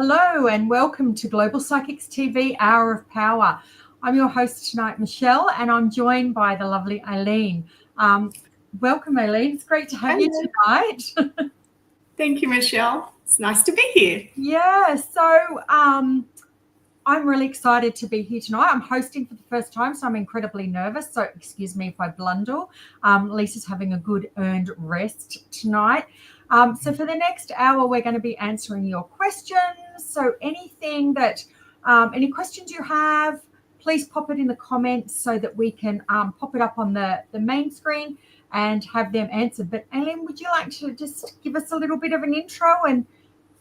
Hello and welcome to Global Psychics TV Hour of Power. I'm your host tonight, Michelle, and I'm joined by the lovely Aileen. Welcome, Aileen. It's great to have you tonight. Thank you, Michelle. It's nice to be here. Yeah, so I'm really excited to be here tonight. I'm hosting for the first time, so I'm incredibly nervous. So excuse me if I blunder. Lisa's having a good earned rest tonight. So for the next hour, we're going to be answering your questions. So anything that, any questions you have, please pop it in the comments so that we can pop it up on the main screen and have them answered. But Aileen, would you like to just give us a little bit of an intro and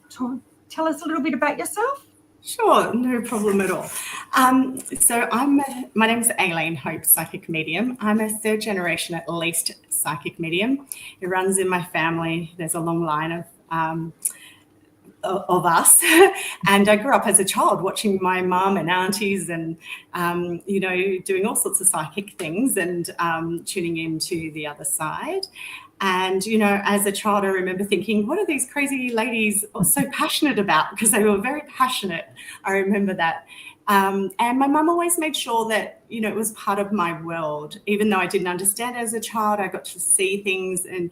tell us a little bit about yourself? Sure, no problem at all. My name is Aileen Hope, psychic medium. I'm a third generation, at least, psychic medium. It runs in my family. There's a long line of us, and I grew up as a child watching my mum and aunties and doing all sorts of psychic things and tuning into the other side. And as a child, I remember thinking, what are these crazy ladies so passionate about? Because they were very passionate. I remember that. And my mum always made sure that it was part of my world. Even though I didn't understand it as a child, I got to see things, and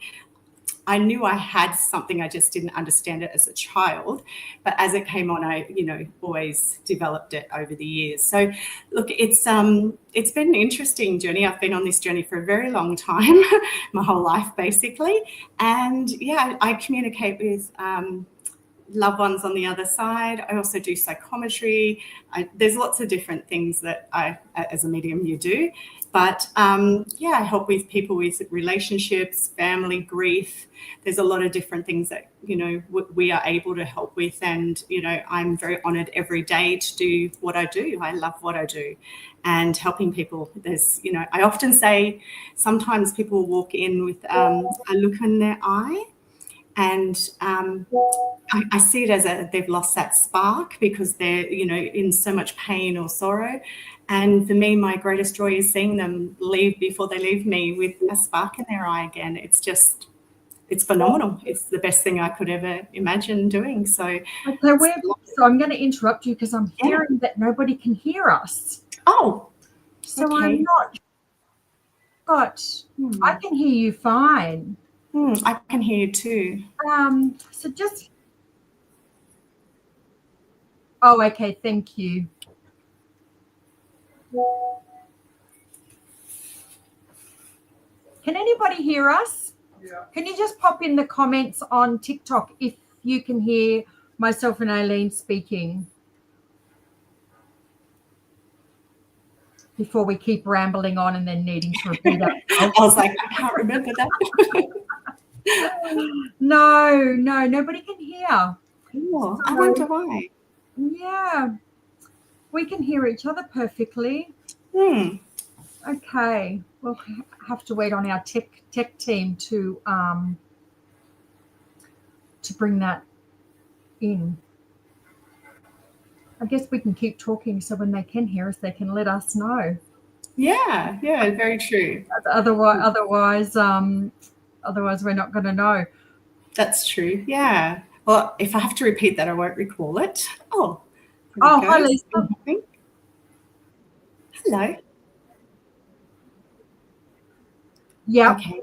I knew I had something, I just didn't understand it as a child. But as it came on, I, always developed it over the years. So look, it's been an interesting journey. I've been on this journey for a very long time, my whole life, basically. And yeah, I communicate with loved ones on the other side. I also do psychometry. There's lots of different things that I, as a medium, you do. But I help with people with relationships, family, grief. There's a lot of different things that, we are able to help with. And, I'm very honoured every day to do what I do. I love what I do. And helping people, there's, I often say sometimes people walk in with a look in their eye. And I see it as they've lost that spark because they're, in so much pain or sorrow. And for me, my greatest joy is seeing them leave before they leave me with a spark in their eye again. It's phenomenal. It's the best thing I could ever imagine doing. So I'm going to interrupt you because I'm hearing that nobody can hear us. Oh, so okay. I'm not, but I can hear you fine. I can hear you too. So just, oh, okay, thank you. Can anybody hear us? Yeah. Can you just pop in the comments on TikTok if you can hear myself and Aileen speaking before we keep rambling on and then needing to repeat it? I was like, I can't remember that. No, nobody can hear. Oh, I wonder why. Yeah, we can hear each other perfectly. Okay, we'll have to wait on our tech team to bring that in. I guess we can keep talking so when they can hear us, they can let us know. Yeah, very true. Otherwise, we're not going to know. That's true. Yeah. Well, if I have to repeat that, I won't recall it. Oh, hi, Lisa. Hello. Yeah. Okay.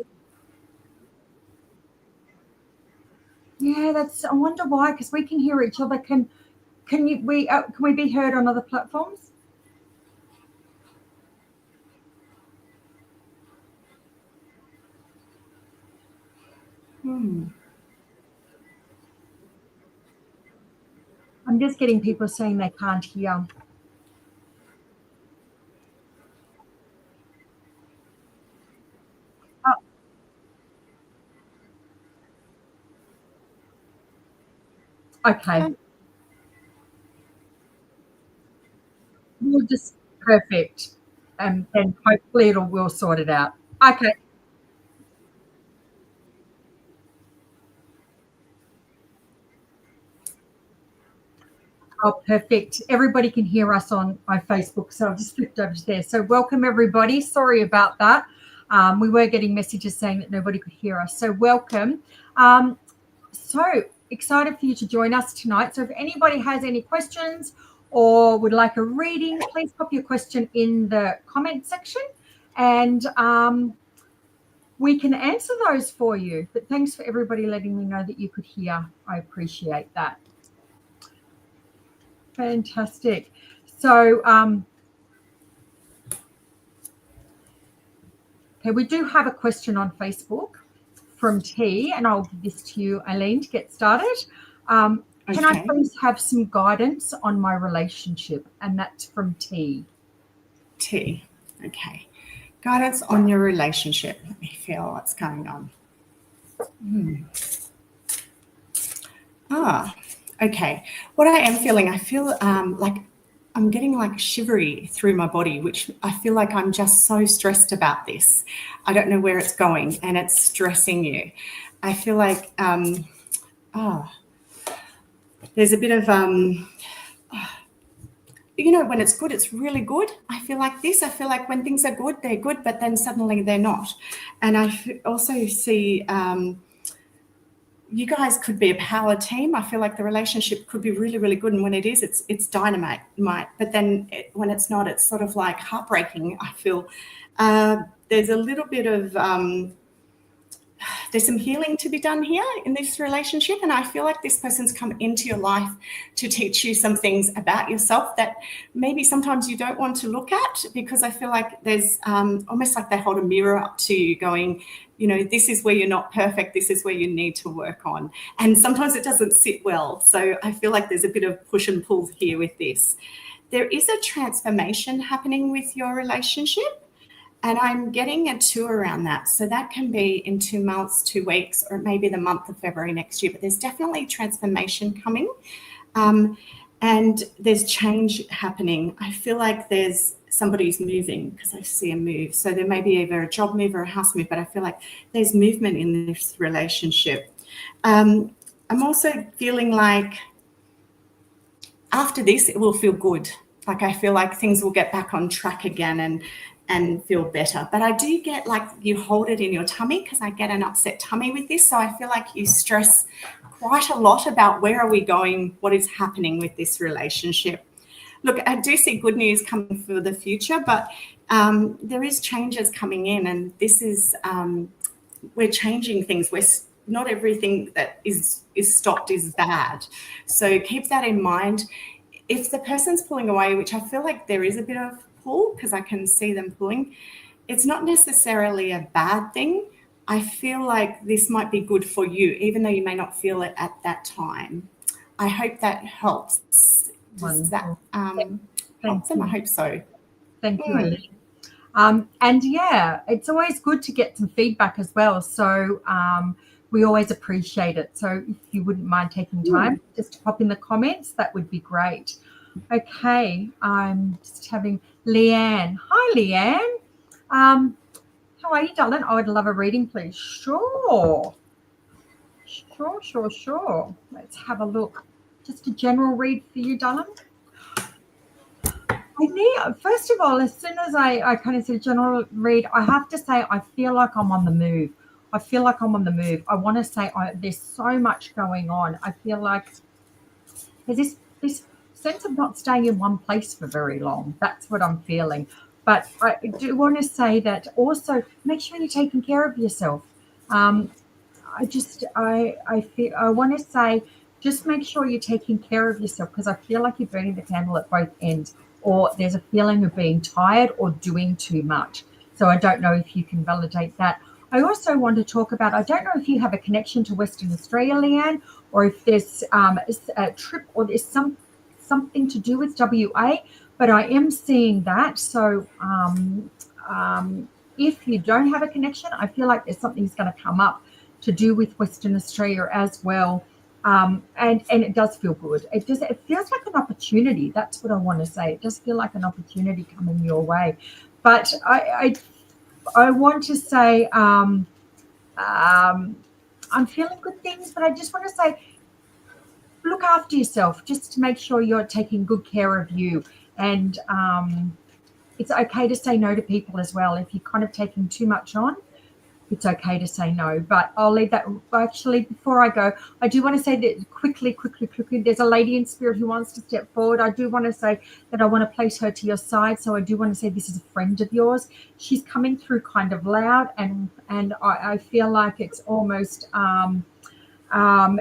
Yeah, I wonder why, because we can hear each other. Can we be heard on other platforms? I'm just getting people saying they can't hear. Okay. We'll just perfect, and hopefully we'll sort it out. Okay. Oh, perfect. Everybody can hear us on my Facebook, so I've just flipped over to there. So welcome, everybody. Sorry about that. We were getting messages saying that nobody could hear us. So welcome. So excited for you to join us tonight. So if anybody has any questions or would like a reading, please pop your question in the comment section, and we can answer those for you. But thanks for everybody letting me know that you could hear. I appreciate that. Fantastic. So okay, we do have a question on Facebook from T, and I'll give this to you, Eileen, to get started. Can I please have some guidance on my relationship? And that's from T. T. Okay. Guidance on your relationship. Let me feel what's going on. Okay. What I am feeling, I feel like I'm getting like shivery through my body, which I feel like I'm just so stressed about this. I don't know where it's going, and it's stressing you. I feel like, there's a bit of, when it's good, it's really good. I feel like this. I feel like when things are good, they're good, but then suddenly they're not. And I also see you guys could be a power team. I feel like the relationship could be really, really good. And when it is, it's dynamite. But then when it's not, it's sort of like heartbreaking. I feel there's a little bit of, there's some healing to be done here in this relationship. And I feel like this person's come into your life to teach you some things about yourself that maybe sometimes you don't want to look at, because I feel like there's almost like they hold a mirror up to you going, this is where you're not perfect. This is where you need to work on. And sometimes it doesn't sit well. So I feel like there's a bit of push and pull here with this. There is a transformation happening with your relationship. And I'm getting a 2 around that. So that can be in 2 months, 2 weeks, or maybe the month of February next year. But there's definitely transformation coming. And there's change happening. I feel like there's somebody's moving, because I see a move. So there may be either a job move or a house move, but I feel like there's movement in this relationship. I'm also feeling like after this, it will feel good. Like I feel like things will get back on track again and feel better. But I do get like you hold it in your tummy, because I get an upset tummy with this. So I feel like you stress quite a lot about where are we going, what is happening with this relationship. Look, I do see good news coming for the future, but there is changes coming in, and this is, we're changing things. Not everything that is stopped is bad. So keep that in mind. If the person's pulling away, which I feel like there is a bit of pull, because I can see them pulling, it's not necessarily a bad thing. I feel like this might be good for you, even though you may not feel it at that time. I hope that helps. Does that help them? I hope so. Thank you, Eileen. And yeah, it's always good to get some feedback as well. So we always appreciate it. So if you wouldn't mind taking time just to pop in the comments, that would be great. Okay, I'm just having Leanne. Hi, Leanne. How are you, darling? I would love a reading, please. Sure. Let's have a look. Just a general read for you, darling. First of all, as soon as I kind of said general read, I have to say I feel like I'm on the move. I want to say there's so much going on. I feel like there's this sense of not staying in one place for very long. That's what I'm feeling. But I do want to say that also make sure you're taking care of yourself. I want to say just make sure you're taking care of yourself, because I feel like you're burning the candle at both ends, or there's a feeling of being tired or doing too much. So I don't know if you can validate that. I also want to talk about, I don't know if you have a connection to Western Australia, Leanne, or if there's a trip or there's something to do with WA, but I am seeing that. So if you don't have a connection, I feel like there's something's going to come up to do with Western Australia as well. And it does feel good. It feels like an opportunity. That's what I want to say. It does feel like an opportunity coming your way. But I want to say I'm feeling good things, but I just want to say look after yourself, just to make sure you're taking good care of you. And it's okay to say no to people as well. If you're kind of taking too much on, it's okay to say no. But I'll leave that. Actually, before I go, I do want to say that quickly, there's a lady in spirit who wants to step forward. I do want to say that I want to place her to your side. So I do want to say this is a friend of yours. She's coming through kind of loud, and I feel like it's almost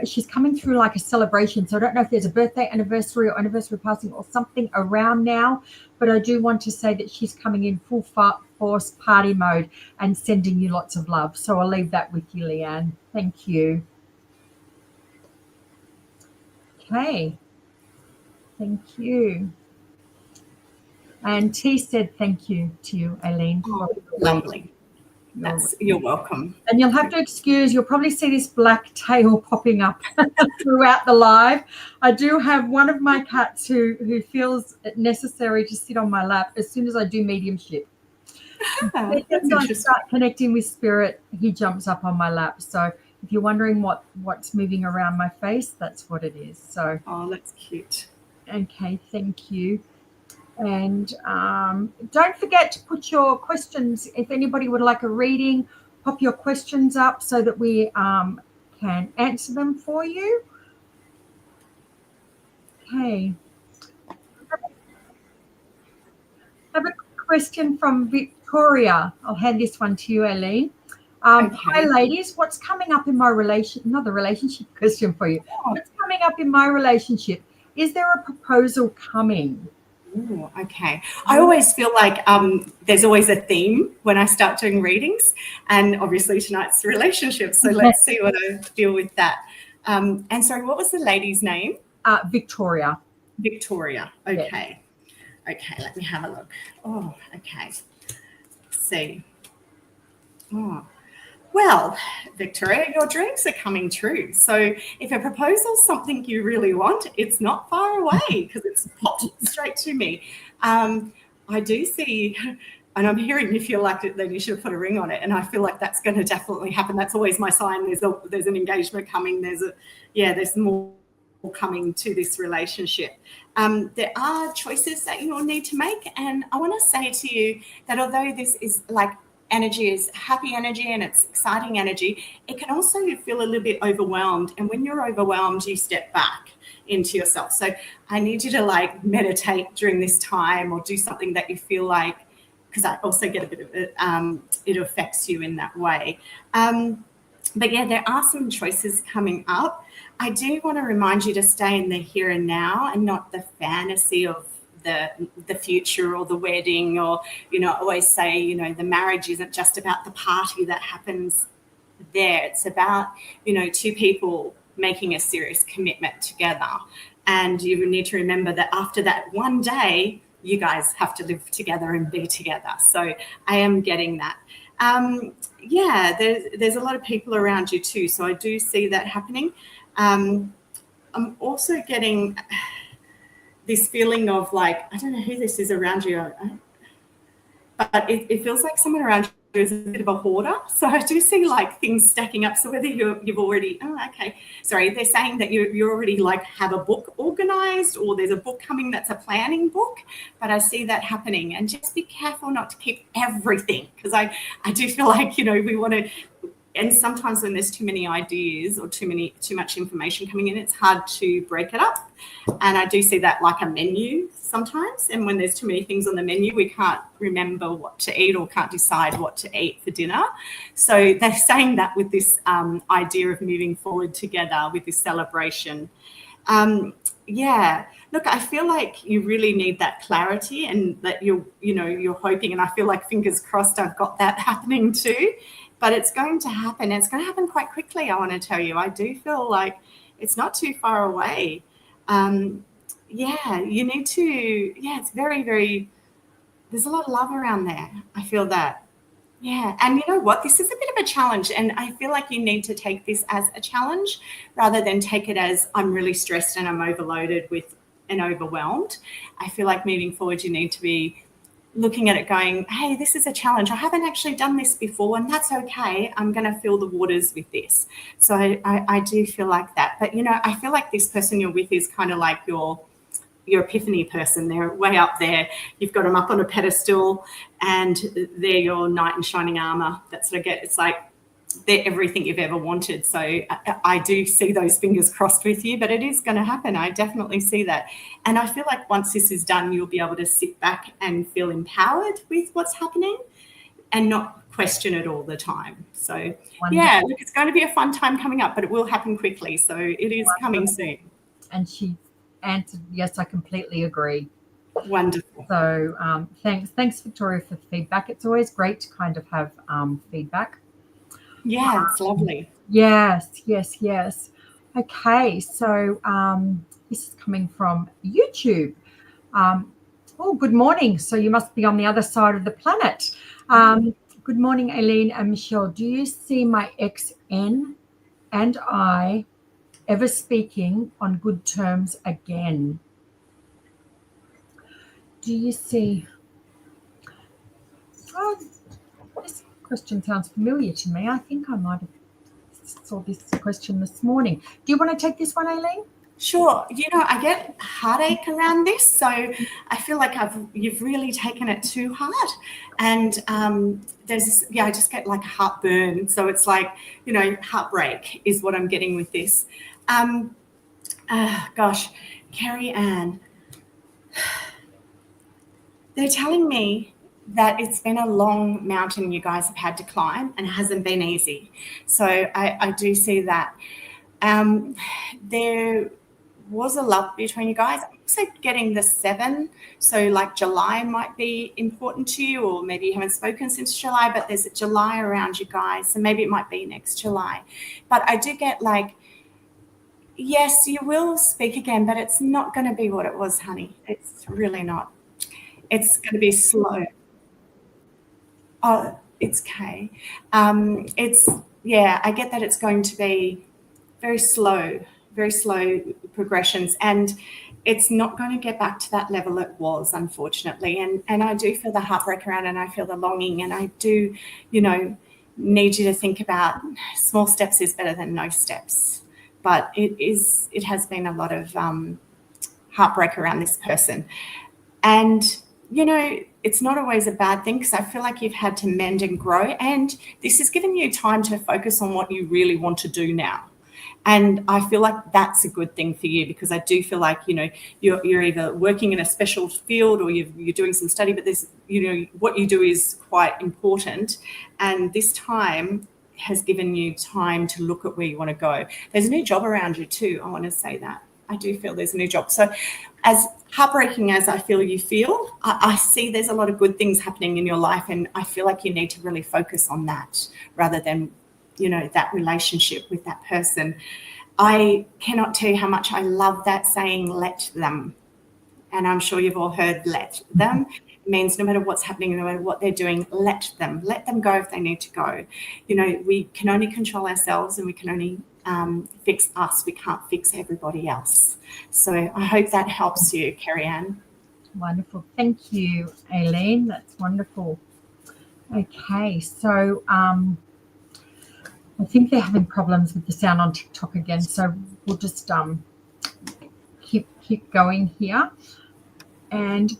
she's coming through like a celebration. So I don't know if there's a birthday, anniversary, or anniversary passing or something around now, but I do want to say that she's coming in full force party mode and sending you lots of love. So I'll leave that with you, Leanne. Thank you. Okay. Thank you. And T said thank you to you, Aileen. Oh, lovely. You're welcome. And you'll have to excuse, you'll probably see this black tail popping up throughout the live. I do have one of my cats who feels it necessary to sit on my lap as soon as I do mediumship. As soon as I start connecting with spirit, he jumps up on my lap. So if you're wondering what's moving around my face, that's what it is. So oh, that's cute. Okay, thank you. And don't forget to put your questions. If anybody would like a reading, pop your questions up so that we can answer them for you. Okay. I have a question from Victoria. I'll hand this one to you, Aileen. Okay. Hi, ladies. What's coming up in my another relationship question for you. What's coming up in my relationship? Is there a proposal coming? Ooh, okay. I always feel like there's always a theme when I start doing readings, and obviously tonight's relationships. So let's see what I deal with that. And sorry, what was the lady's name? Victoria. Victoria. Okay. Yes. Okay, let me have a look. Oh, okay. Let's see. Oh. Well, Victoria, your dreams are coming true. So if a proposal is something you really want, it's not far away because it's popped straight to me. I do see, and I'm hearing you feel like then you should have put a ring on it, and I feel like that's going to definitely happen. That's always my sign. There's an engagement coming. There's more coming to this relationship. There are choices that you'll need to make, and I want to say to you that although this is like energy is happy energy and it's exciting energy, it can also feel a little bit overwhelmed. And when you're overwhelmed, you step back into yourself. So I need you to like meditate during this time or do something that you feel like, because I also get a bit of it, it affects you in that way. But yeah, there are some choices coming up. I do want to remind you to stay in the here and now and not the fantasy of the future or the wedding, or I always say the marriage isn't just about the party that happens there. It's about two people making a serious commitment together, and you need to remember that after that one day you guys have to live together and be together. So I am getting that. There's a lot of people around you too, so I do see that happening. I'm also getting this feeling of like, I don't know who this is around you, but it feels like someone around you is a bit of a hoarder. So I do see like things stacking up. So whether you've already, they're saying that you already like have a book organized, or there's a book coming that's a planning book, but I see that happening. And just be careful not to keep everything, because I do feel like, we want to, and sometimes when there's too many ideas or too much information coming in, it's hard to break it up. And I do see that like a menu sometimes. And when there's too many things on the menu, we can't remember what to eat or can't decide what to eat for dinner. So they're saying that with this idea of moving forward together with this celebration. Look, I feel like you really need that clarity, and that you're hoping, and I feel like fingers crossed I've got that happening too. But it's going to happen. It's going to happen quite quickly, I want to tell you. I do feel like it's not too far away. You need to, it's very, very, there's a lot of love around there. I feel that. Yeah. And you know what? This is a bit of a challenge. And I feel like you need to take this as a challenge rather than take it as I'm really stressed and I'm overloaded with and overwhelmed. I feel like moving forward, you need to be looking at it going, hey, this is a challenge. I haven't actually done this before, and that's okay. I'm going to feel the waters with this. So I do feel like that. But, I feel like this person you're with is kind of like your epiphany person. They're way up there. You've got them up on a pedestal, and they're your knight in shining armor. That's what I get. It's like they're everything you've ever wanted. So I do see those fingers crossed with you, but it is going to happen. I definitely see that. And I feel like once this is done, you'll be able to sit back and feel empowered with what's happening and not question it all the time. So yeah, look, it's going to be a fun time coming up, but it will happen quickly. So it is coming soon. And she answered, yes, I completely agree. Wonderful. So thanks, Victoria, for the feedback. It's always great to kind of have feedback. Yeah, it's lovely. Yes. Okay, so this is coming from YouTube. Oh, good morning. So you must be on the other side of the planet. Good morning, Aileen and Michelle. Do you see my ex N and I ever speaking on good terms again? Do you see? Oh, this question sounds familiar to me. I think I might have saw this question this morning. Do you want to take this one, Aileen? Sure. You know, I get heartache around this, so I feel like you've really taken it too hard, and I just get like heartburn. So it's like, you know, heartbreak is what I'm getting with this. Gosh, Carrie Ann, they're telling me that it's been a long mountain you guys have had to climb, and it hasn't been easy. So I do see that. There was a love between you guys. I'm also getting the 7. So like July might be important to you, or maybe you haven't spoken since July, but there's a July around you guys. So maybe it might be next July. But I do get like, yes, you will speak again, but it's not going to be what it was, honey. It's really not. It's going to be slow. Oh, it's Kay. I get that it's going to be very slow progressions, and it's not going to get back to that level it was, unfortunately. And I do feel the heartbreak around, and I feel the longing, and I do, you know, need you to think about small steps is better than no steps. But it has been a lot of heartbreak around this person. And, you know, it's not always a bad thing, because I feel like you've had to mend and grow, and this has given you time to focus on what you really want to do now. And I feel like that's a good thing for you, because I do feel like, you know, you're either working in a special field or you're doing some study, but there's, you know, what you do is quite important. And this time has given you time to look at where you want to go. There's a new job around you too. I want to say that. I do feel there's a new job. So as heartbreaking as I feel you feel, I see there's a lot of good things happening in your life, and I feel like you need to really focus on that rather than, you know, that relationship with that person. I cannot tell you how much I love that saying, let them. And I'm sure you've all heard let them. It means no matter what's happening, no matter what they're doing, let them go if they need to go. You know, we can only control ourselves, and we can only fix us. We can't fix everybody else. So I hope that helps you, Carrie Ann. Wonderful. Thank you, Aileen. That's wonderful. Okay, so I think they're having problems with the sound on TikTok again, so we'll just keep going here. And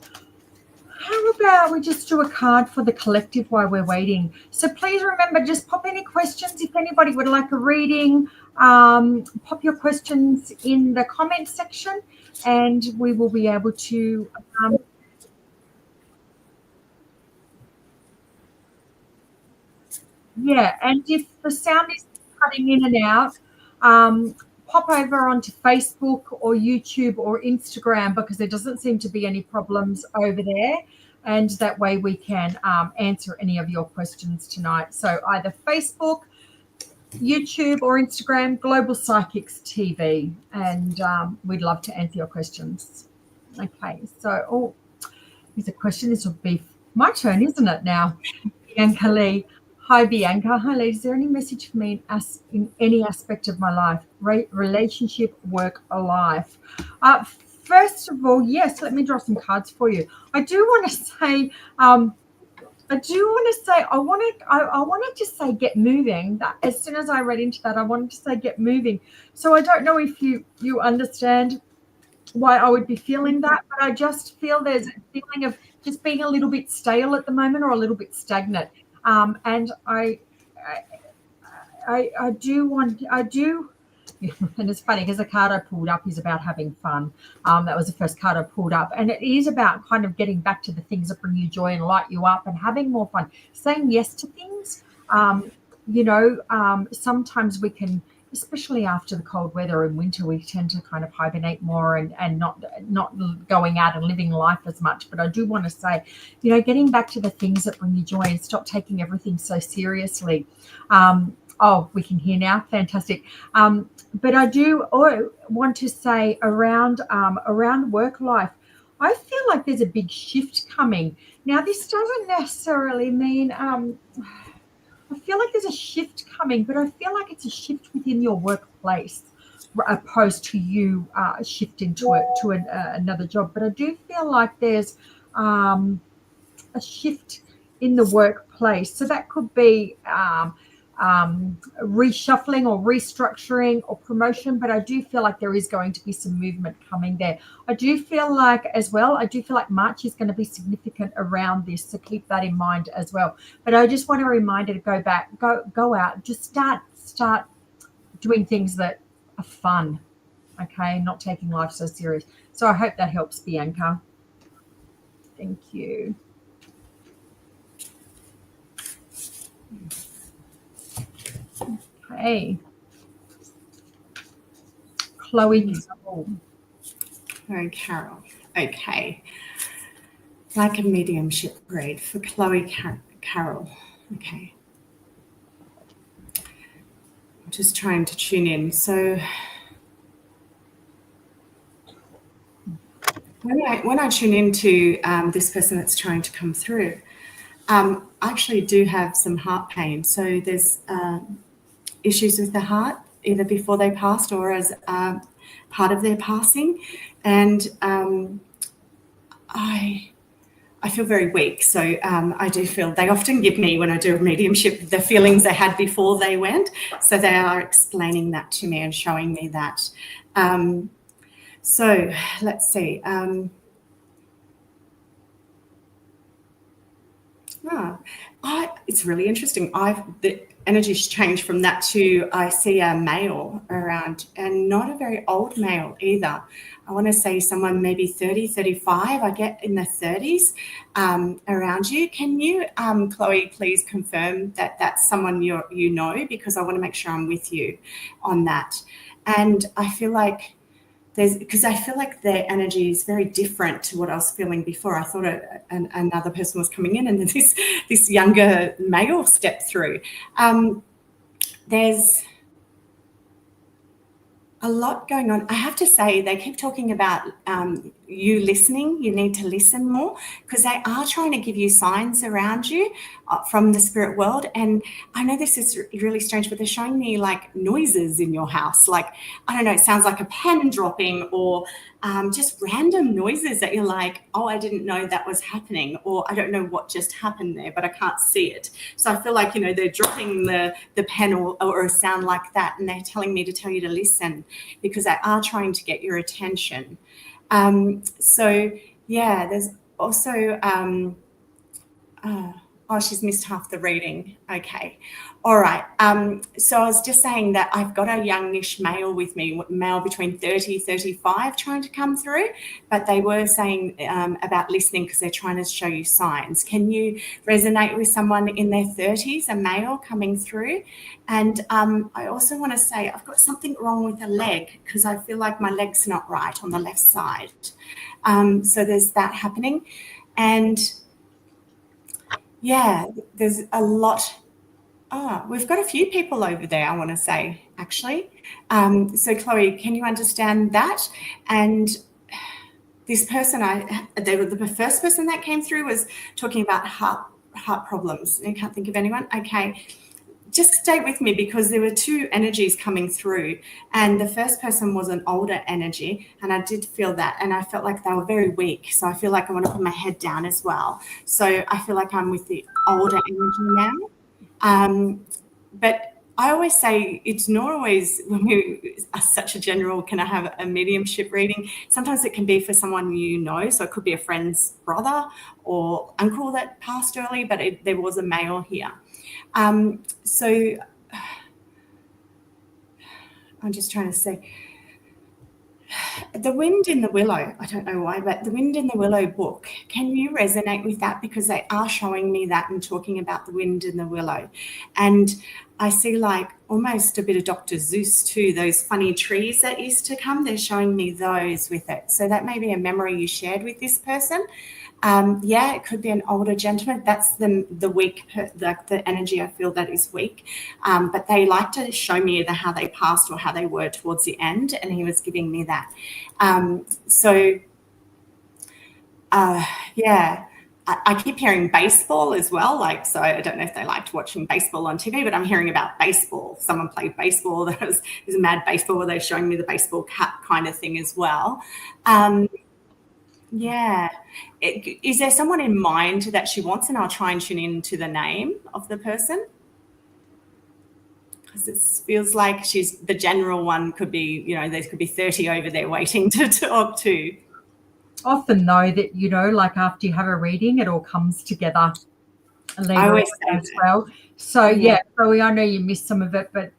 how about we just do a card for the collective while we're waiting? So please remember, just pop any questions. If anybody would like a reading, pop your questions in the comment section, and we will be able to and if the sound is cutting in and out, pop over onto Facebook or YouTube or Instagram, because there doesn't seem to be any problems over there, and that way we can answer any of your questions tonight. So either Facebook, YouTube or Instagram, Global Psychics TV, and we'd love to answer your questions. Okay, so here's a question. This will be my turn, isn't it now? Bianca Lee. Hi, Bianca. Hi, ladies. Is there any message for me in any aspect of my life? Relationship, work, or life? First of all, yes, let me draw some cards for you. I wanted to say get moving. That as soon as I read into that, I wanted to say get moving. So I don't know if you understand why I would be feeling that, but I just feel there's a feeling of just being a little bit stale at the moment, or a little bit stagnant. And I do, and it's funny because the card I pulled up is about having fun. That was the first card I pulled up, and it is about kind of getting back to the things that bring you joy and light you up and having more fun, saying yes to things. Sometimes we can, especially after the cold weather and winter, we tend to kind of hibernate more and not going out and living life as much. But I do want to say, getting back to the things that bring you joy and stop taking everything so seriously. We can hear now. Fantastic. But I do want to say around work life, I feel like there's a big shift coming. Now, this doesn't necessarily mean I feel like there's a shift coming, but I feel like it's a shift within your workplace opposed to you shifting to another job. But I do feel like there's a shift in the workplace. So that could be reshuffling or restructuring or promotion, but I do feel like there is going to be some movement coming there. I do feel like March is going to be significant around this, so keep that in mind as well. But I just want a reminder to go out, just start doing things that are fun, okay, not taking life so serious. So I hope that helps, Bianca. Thank you. Okay. Chloe. Oh, Carol. Okay. Like a mediumship read for Chloe Carol. Okay. I'm just trying to tune in. So when I tune into this person that's trying to come through, I actually do have some heart pain. So there's issues with the heart, either before they passed or as part of their passing. And I feel very weak. So I do feel they often give me, when I do a mediumship, the feelings they had before they went. So they are explaining that to me and showing me that. So let's see. It's really interesting. The energy's changed from that to I see a male around, and not a very old male either. I want to say someone maybe 30, 35. I get in the 30s around you. Can you, Chloe, please confirm that that's someone you know, because I want to make sure I'm with you on that. And I feel like because I feel like their energy is very different to what I was feeling before. I thought another person was coming in, and then this younger male stepped through. There's a lot going on. I have to say, they keep talking about you listening. You need to listen more, because they are trying to give you signs around you from the spirit world. And I know this is really strange, but they're showing me like noises in your house. Like, I don't know, it sounds like a pen dropping, or just random noises that you're like, oh, I didn't know that was happening, or I don't know what just happened there, but I can't see it. So I feel like, they're dropping the pen or a sound like that, and they're telling me to tell you to listen, because they are trying to get your attention. So yeah, there's also, she's missed half the reading. Okay. All right. So I was just saying that I've got a youngish male with me, male between 30, 35, trying to come through, but they were saying about listening, because they're trying to show you signs. Can you resonate with someone in their 30s, a male coming through? And I also want to say I've got something wrong with the leg, because I feel like my leg's not right on the left side. So there's that happening. And yeah, there's a lot. We've got a few people over there, I want to say, actually. So Chloe, can you understand that? And this person, the first person that came through was talking about heart problems. I can't think of anyone. Okay. Just stay with me, because there were two energies coming through, and the first person was an older energy, and I did feel that, and I felt like they were very weak. So I feel like I want to put my head down as well. So I feel like I'm with the older energy now. But I always say it's not always, when we are such a general, can I have a mediumship reading? Sometimes it can be for someone you know. So it could be a friend's brother or uncle that passed early, but there was a male here. So I'm just trying to see. The Wind in the Willow, I don't know why, but the Wind in the Willow book, can you resonate with that? Because they are showing me that and talking about the wind in the willow. And I see like almost a bit of Dr. Zeus too, those funny trees that used to come, they're showing me those with it. So that may be a memory you shared with this person. Yeah, it could be an older gentleman. That's the weak, the energy I feel that is weak. But they like to show me either how they passed or how they were towards the end, and he was giving me that. Yeah, I keep hearing baseball as well. Like, so I don't know if they liked watching baseball on TV, but I'm hearing about baseball. Someone played baseball. There's a mad baseball where they're showing me the baseball cap kind of thing as well. Yeah. Is there someone in mind that she wants? And I'll try and tune into the name of the person. Because it feels like she's the general one. Could be, you know, there could be 30 over there waiting to talk to. Often though that, you know, like after you have a reading, it all comes together I always say as well. So yeah, Chloe, I know you missed some of it, but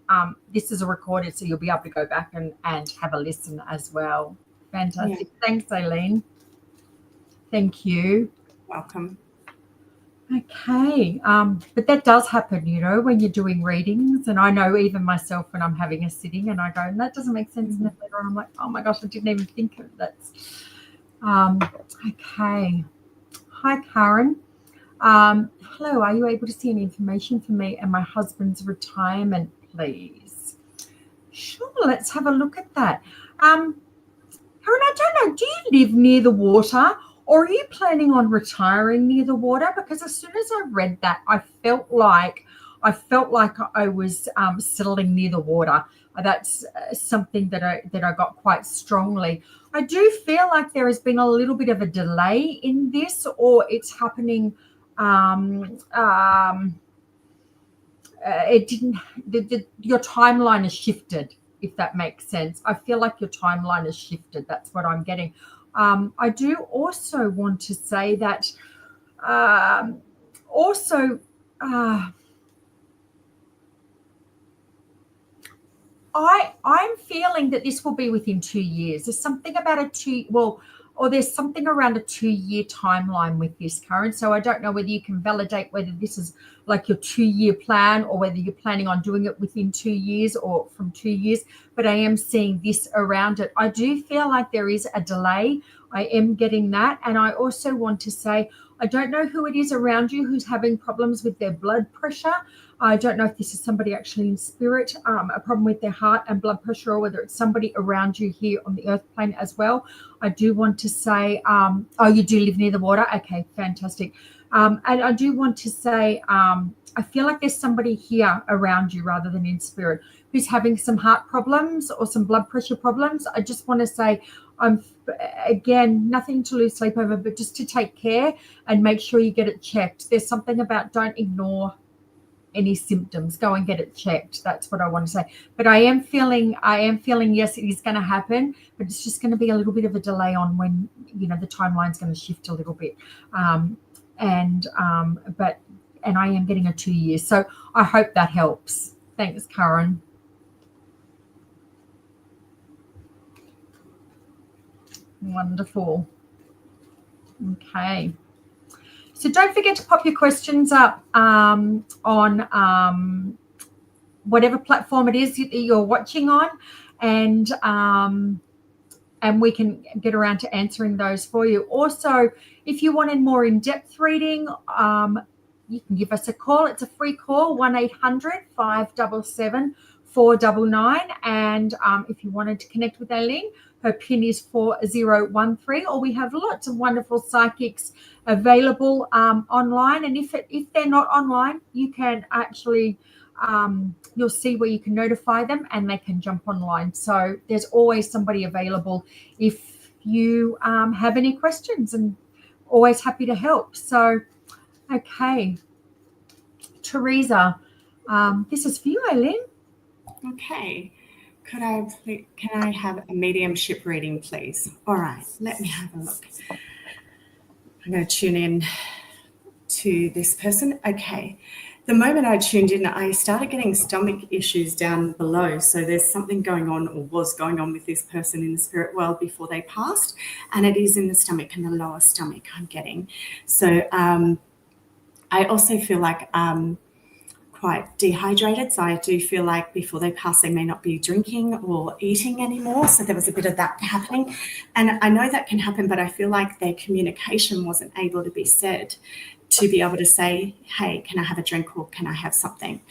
this is a recorded, so you'll be able to go back and have a listen as well. Fantastic. Yeah. Thanks, Aileen. Thank you. Welcome. Okay. But that does happen, you know, when you're doing readings. And I know even myself when I'm having a sitting and I go, and that doesn't make sense. And later on I'm like, oh my gosh, I didn't even think of that. Okay. Hi, Karen. Hello, are you able to see any information for me and my husband's retirement, please? Sure, let's have a look at that. Karen, I don't know, do you live near the water? Or are you planning on retiring near the water? Because as soon as I read that, I felt like I was settling near the water. That's something that I got quite strongly. I do feel like there has been a little bit of a delay in this, or it's happening. It didn't. Your timeline has shifted, if that makes sense. I feel like your timeline has shifted. That's what I'm getting. I do also want to say that I'm feeling that this will be within 2 years. There's something about there's something around a 2-year timeline with this, Karen. So I don't know whether you can validate whether this is like your 2-year plan or whether you're planning on doing it within 2 years or from 2 years, but I am seeing this around it. I do feel like there is a delay. I am getting that. And I also want to say, I don't know who it is around you who's having problems with their blood pressure. I don't know if this is somebody actually in spirit, a problem with their heart and blood pressure, or whether it's somebody around you here on the earth plane as well. I do want to say, oh, you do live near the water? Okay, fantastic. And I do want to say, I feel like there's somebody here around you rather than in spirit who's having some heart problems or some blood pressure problems. I just want to say, again, nothing to lose sleep over, but just to take care and make sure you get it checked. There's something about don't ignore any symptoms. Go and get it checked. That's what I want to say. But I am feeling, yes, it is going to happen, but it's just going to be a little bit of a delay on when, you know, the timeline's going to shift a little bit. And I am getting a 2 years. So I hope that helps. Thanks, Karen. Wonderful. Okay. So don't forget to pop your questions up on whatever platform it is that you're watching on, and we can get around to answering those for you. Also, if you wanted more in-depth reading, you can give us a call. It's a free call, 1-800-577-499. And if you wanted to connect with Aileen, her PIN is 4013, or we have lots of wonderful psychics available online. And if they're not online, you can actually, you'll see where you can notify them and they can jump online. So there's always somebody available if you have any questions, and always happy to help. So, okay. Teresa, this is for you, Aileen. Okay. Can I have a mediumship reading, please? All right, let me have a look. I'm going to tune in to this person. Okay. the moment I tuned in, I started getting stomach issues down below. So there's something going on, or was going on, with this person in the spirit world before they passed, and it is in the stomach and the lower stomach I'm getting. So I also feel like quite dehydrated. So I do feel like before they pass, they may not be drinking or eating anymore. So there was a bit of that happening. And I know that can happen, but I feel like their communication wasn't able to be said, to be able to say, hey, can I have a drink, or can I have something?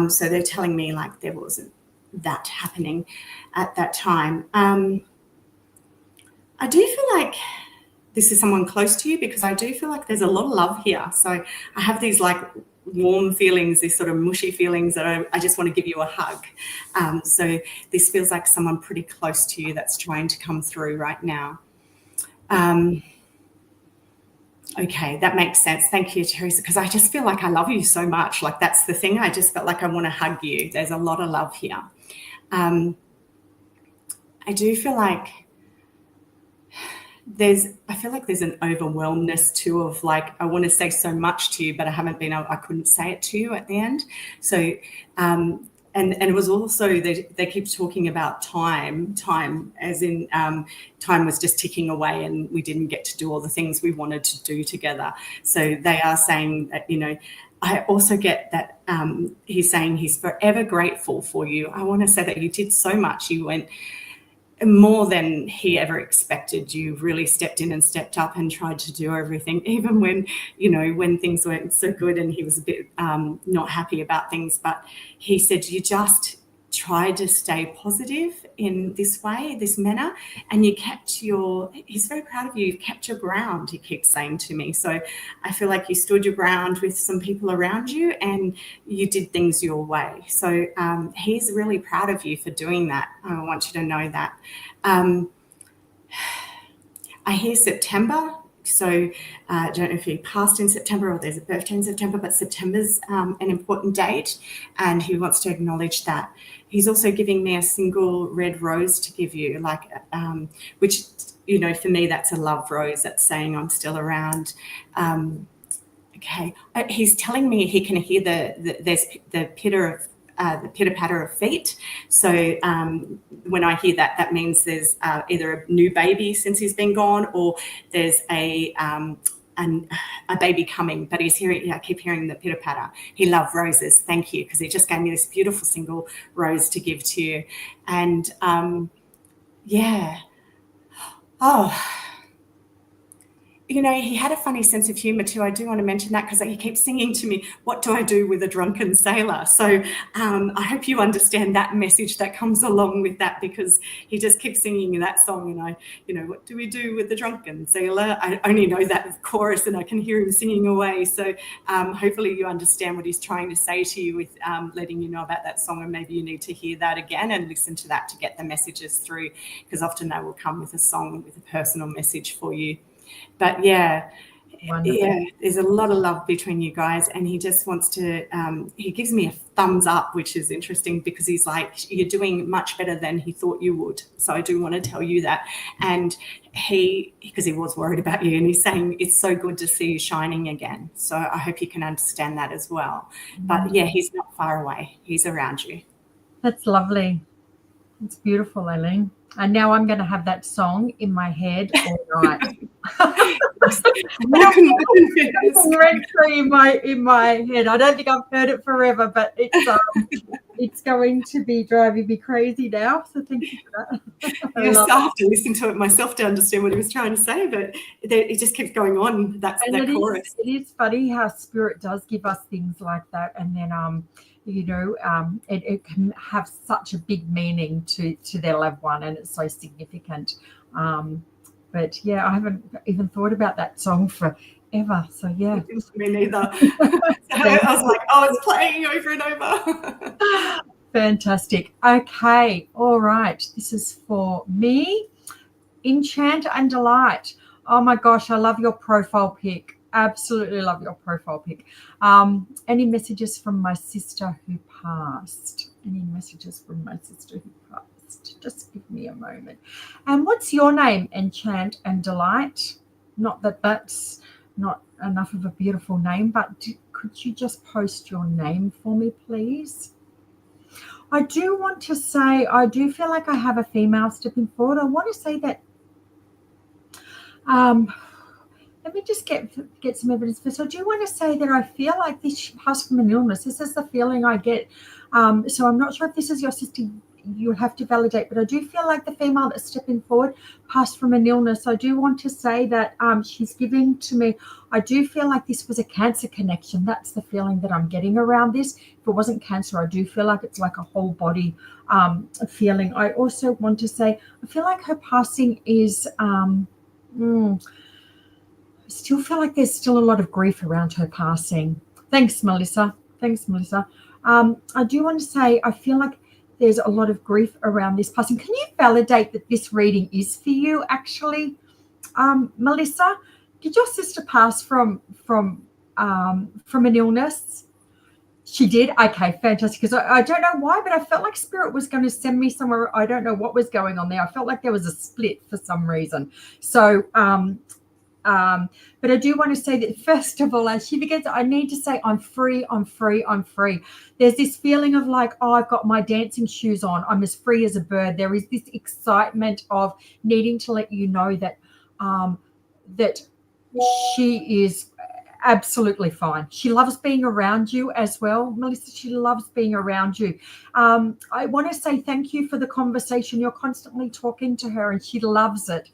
So they're telling me like there wasn't that happening at that time. I do feel like this is someone close to you, because I do feel like there's a lot of love here. So I have these like warm feelings, these sort of mushy feelings that I just want to give you a hug. So this feels like someone pretty close to you that's trying to come through right now. Okay, that makes sense. Thank you, Teresa, because I just feel like I love you so much. Like that's the thing. I just felt like I want to hug you. There's a lot of love here. I do feel like I feel like there's an overwhelmness too, of like, I want to say so much to you, but I couldn't say it to you at the end. So, and it was also, they keep talking about time as in time was just ticking away and we didn't get to do all the things we wanted to do together. So they are saying that, I also get that he's saying he's forever grateful for you. I want to say that you did so much. You went more than he ever expected. You really stepped in and stepped up and tried to do everything, even when, when things weren't so good and he was a bit not happy about things. But he said, you just tried to stay positive in this way, this manner, and you kept he's very proud of you. You've kept your ground, he keeps saying to me. So I feel like you stood your ground with some people around you and you did things your way. So he's really proud of you for doing that. I want you to know that. I hear September. So I don't know if he passed in September or there's a birthday in September, but September's an important date and he wants to acknowledge that. He's also giving me a single red rose to give you, like, which, for me, that's a love rose. That's saying I'm still around. Okay. He's telling me he can hear there's the pitter-patter of feet. So when I hear that, that means there's either a new baby since he's been gone, or there's a baby coming, but he's hearing, I keep hearing the pitter-patter. He loved roses. Thank you, because he just gave me this beautiful single rose to give to you. And yeah. Oh, he had a funny sense of humor too. I do want to mention that because he keeps singing to me, what do I do with a drunken sailor? So I hope you understand that message that comes along with that, because he just keeps singing that song and what do we do with the drunken sailor? I only know that chorus and I can hear him singing away. So hopefully you understand what he's trying to say to you with letting you know about that song, and maybe you need to hear that again and listen to that to get the messages through, because often they will come with a song with a personal message for you. But yeah, there's a lot of love between you guys, and he just wants to, he gives me a thumbs up, which is interesting, because he's like, you're doing much better than he thought you would. So I do want to tell you that. And because he was worried about you, and he's saying it's so good to see you shining again. So I hope you can understand that as well. But yeah, he's not far away. He's around you. That's lovely. It's beautiful, Eileen. And now I'm going to have that song in my head all night. Rent free in my head. I don't think I've heard it forever, but it's going to be driving me crazy now. So thank you for that. Yes, I have to listen to it myself to understand what he was trying to say, but it just keeps going on. That chorus. It is funny how spirit does give us things like that, and then it can have such a big meaning to their loved one, and it's so significant. But yeah, I haven't even thought about that song forever. So yeah, me neither. I was like, it's playing over and over. Fantastic. Okay, all right. This is for me. Enchant and Delight. Oh my gosh, I love your profile pic. Absolutely love your profile pic. Any messages from my sister who passed? Any messages from my sister who passed? Just give me a moment. And what's your name? Enchant and Delight. Not that that's not enough of a beautiful name, but could you just post your name for me, please? I do want to say, I do feel like I have a female stepping forward. I want to say that, let me just get some evidence first. I do want to say that I feel like this passed from an illness. This is the feeling I get. So I'm not sure if this is your sister. You have to validate, but I do feel like the female that's stepping forward passed from an illness. I do want to say that she's giving to me. I do feel like this was a cancer connection. That's the feeling that I'm getting around this. If it wasn't cancer, I do feel like it's like a whole body feeling. I also want to say I feel like her passing is. I still feel like there's still a lot of grief around her passing. Thanks, Melissa. I do want to say I feel like there's a lot of grief around this passing. Can you validate that this reading is for you, actually, Melissa? Did your sister pass from an illness? She did? Okay, fantastic. Because I don't know why, but I felt like Spirit was going to send me somewhere. I don't know what was going on there. I felt like there was a split for some reason. So, but I do want to say that, first of all, as she begins, I need to say I'm free. There's this feeling of like, oh, I've got my dancing shoes on. I'm as free as a bird. There is this excitement of needing to let you know that that she is absolutely fine. She loves being around you as well, Melissa. She loves being around you. I want to say thank you for the conversation. You're constantly talking to her and she loves it.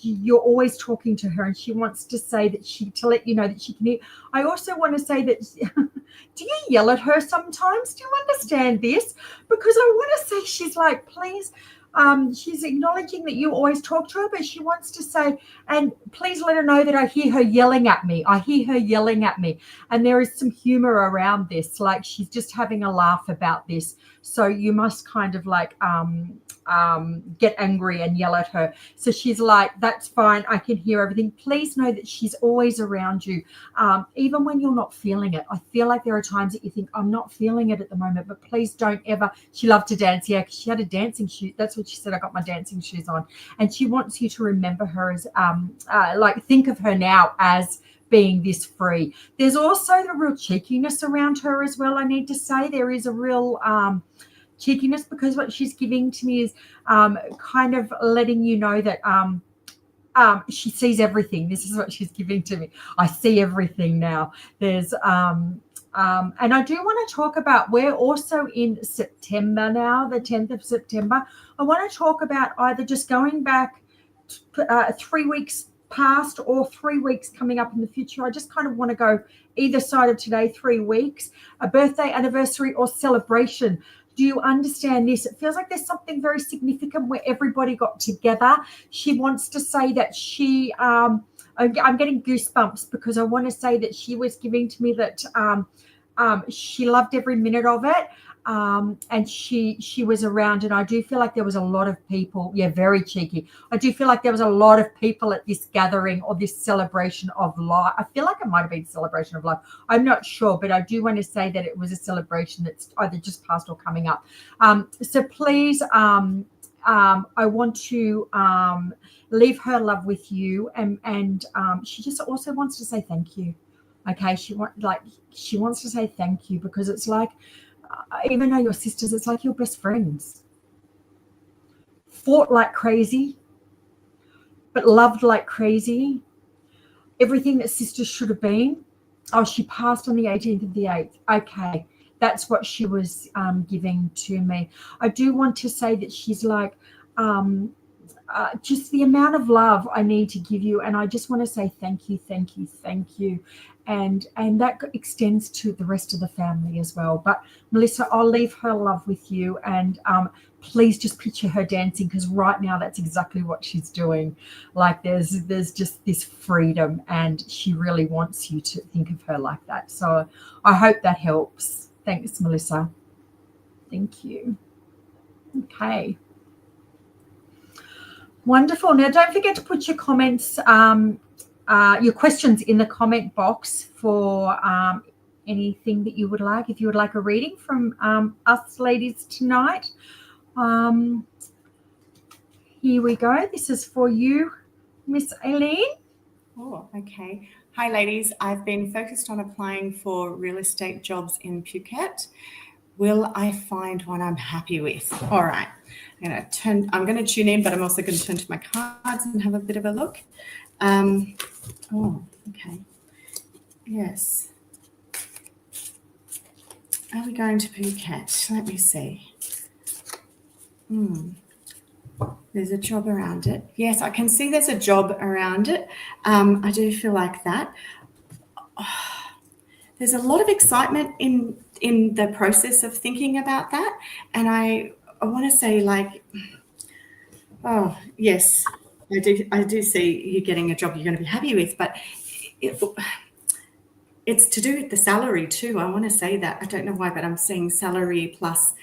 You're always talking to her and she wants to say that to let you know that she can hear. I also want to say that do you yell at her sometimes? Do you understand this? Because I want to say she's like, please. She's acknowledging that you always talk to her, but she wants to say, and please let her know that I hear her yelling at me. And there is some humor around this. Like she's just having a laugh about this. So you must kind of like get angry and yell at her. So she's like, that's fine. I can hear everything. Please know that she's always around you. Even when you're not feeling it. I feel like there are times that you think, I'm not feeling it at the moment, but please don't ever. She loved to dance. Yeah, because she had a dancing shoe. That's what she said. I got my dancing shoes on. And she wants you to remember her as like think of her now as being this free. There's also the real cheekiness around her as well. I need to say there is a real cheekiness because what she's giving to me is kind of letting you know that she sees everything. This is what she's giving to me. I see everything now. There's and I do want to talk about, we're also in September now, the 10th of September. I want to talk about either just going back 3 weeks past or 3 weeks coming up in the future. I just kind of want to go either side of today, 3 weeks, a birthday, anniversary, or celebration. Do you understand this? It feels like there's something very significant where everybody got together. She wants to say that she, I'm getting goosebumps because I want to say that she was giving to me that she loved every minute of it. And she was around, and I do feel like there was a lot of people. Yeah, very cheeky. I do feel like there was a lot of people at this gathering or this celebration of life. I feel like it might have been celebration of life. I'm not sure, but I do want to say that it was a celebration that's either just passed or coming up. So please, I want to leave her love with you, and she just also wants to say thank you. Okay, she wants to say thank you because it's like, even though you're sisters, it's like you're best friends. Fought like crazy, but loved like crazy. Everything that sisters should have been. Oh, she passed on the 18th of the 8th. Okay, that's what she was giving to me. I do want to say that she's like, just the amount of love I need to give you, and I just want to say thank you, and that extends to the rest of the family as well. But Melissa, I'll leave her love with you, and please just picture her dancing, because right now that's exactly what she's doing. Like there's just this freedom, and she really wants you to think of her like that. So I hope that helps. Thanks, Melissa. Thank you. Okay. Wonderful. Now, don't forget to put your comments, your questions in the comment box for anything that you would like. If you would like a reading from us ladies tonight. Here we go. This is for you, Miss Aileen. Oh, okay. Hi, ladies. I've been focused on applying for real estate jobs in Phuket. Will I find one I'm happy with? All right. I'm going to tune in, but I'm also going to turn to my cards and have a bit of a look. Oh, okay. Yes. Are we going to Phuket? Let me see. There's a job around it. Yes, I can see there's a job around it. I do feel like that. There's a lot of excitement in the process of thinking about that, and I want to say, like, oh yes, I do see you getting a job you're going to be happy with, but it's to do with the salary too. I want to say that. I don't know why, but I'm seeing salary plus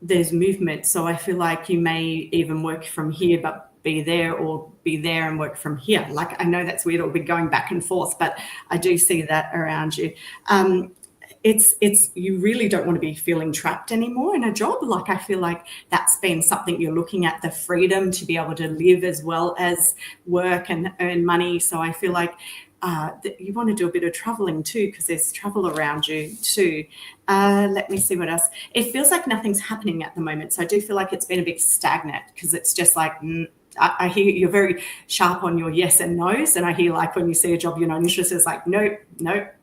there's movement. So I feel like you may even work from here, but be there, or be there and work from here. Like, I know that's weird, or be going back and forth, but I do see that around you. It's you really don't want to be feeling trapped anymore in a job. Like, I feel like that's been something you're looking at, the freedom to be able to live as well as work and earn money. So I feel like that you want to do a bit of traveling too, because there's travel around you too. Let me see what else. It feels like nothing's happening at the moment. So I do feel like it's been a bit stagnant, because it's just like, I hear you're very sharp on your yes and no's, and I hear, like, when you see a job you're not interested, it's like, no,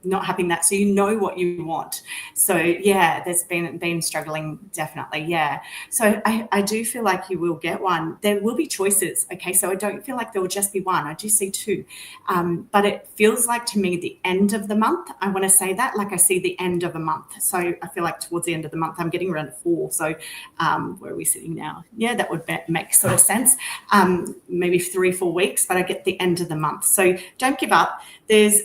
not having that. So you know what you want. So yeah, there's been struggling, definitely. Yeah. So I do feel like you will get one. There will be choices. Okay. So I don't feel like there will just be one. I do see two. But it feels like to me the end of the month. I want to say that, like, I see the end of a month. So I feel like towards the end of the month, I'm getting around 4. So where are we sitting now? Yeah, that would make sort of sense. Maybe 3-4 weeks, but I get the end of the month. So don't give up. There's,